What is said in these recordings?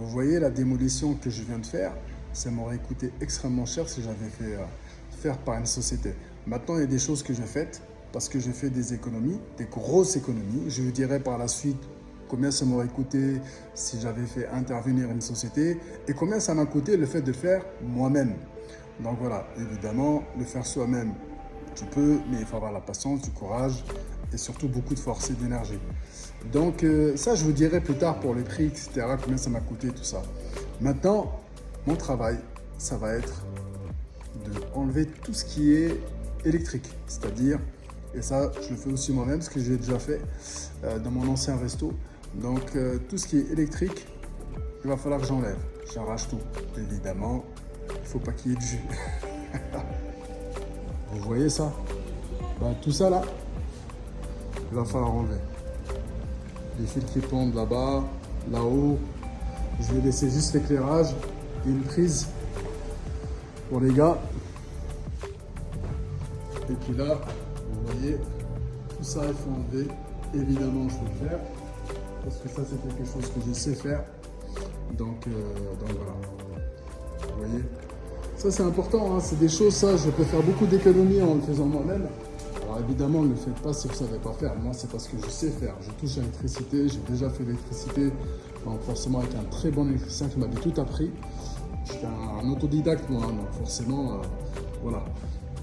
Vous voyez la démolition que je viens de faire, ça m'aurait coûté extrêmement cher si j'avais fait faire par une société. Maintenant, il y a des choses que j'ai faites parce que j'ai fait des économies, des grosses économies. Je vous dirai par la suite combien ça m'aurait coûté si j'avais fait intervenir une société et combien ça m'a coûté le fait de le faire moi-même. Donc voilà, évidemment, le faire soi-même, tu peux, mais il faut avoir la patience, du courage et surtout beaucoup de force et d'énergie. Donc ça, je vous dirai plus tard pour les prix, etc., combien ça m'a coûté, tout ça. Maintenant, mon travail, ça va être de enlever tout ce qui est électrique, c'est-à-dire, et ça, je le fais aussi moi-même, parce que j'ai déjà fait dans mon ancien resto. Donc tout ce qui est électrique, il va falloir que j'enlève. J'arrache tout. Évidemment, il ne faut pas qu'il y ait de jus. Vous voyez ça? Ben, tout ça là, il va falloir enlever. Les fils qui pendent là-bas, là-haut. Je vais laisser juste l'éclairage et une prise pour les gars. Et puis là, vous voyez, tout ça, il faut enlever. Évidemment, je vais le faire. Parce que ça, c'est quelque chose que je sais faire. Donc voilà. Vous voyez, ça c'est important, hein. C'est des choses, ça, je peux faire beaucoup d'économies en le faisant moi-même. Alors évidemment, ne le faites pas si vous ne savez pas faire. Moi, c'est parce que je sais faire. Je touche à l'électricité, j'ai déjà fait l'électricité, donc forcément avec un très bon électricien qui m'avait tout appris. J'étais un autodidacte, moi, hein, donc forcément, voilà.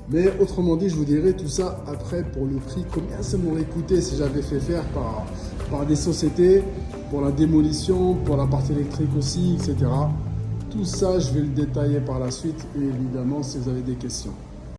Mais autrement dit, je vous dirai tout ça après pour le prix, combien ça m'aurait coûté si j'avais fait faire par des sociétés, pour la démolition, pour la partie électrique aussi, etc. Tout ça, je vais le détailler par la suite et évidemment si vous avez des questions.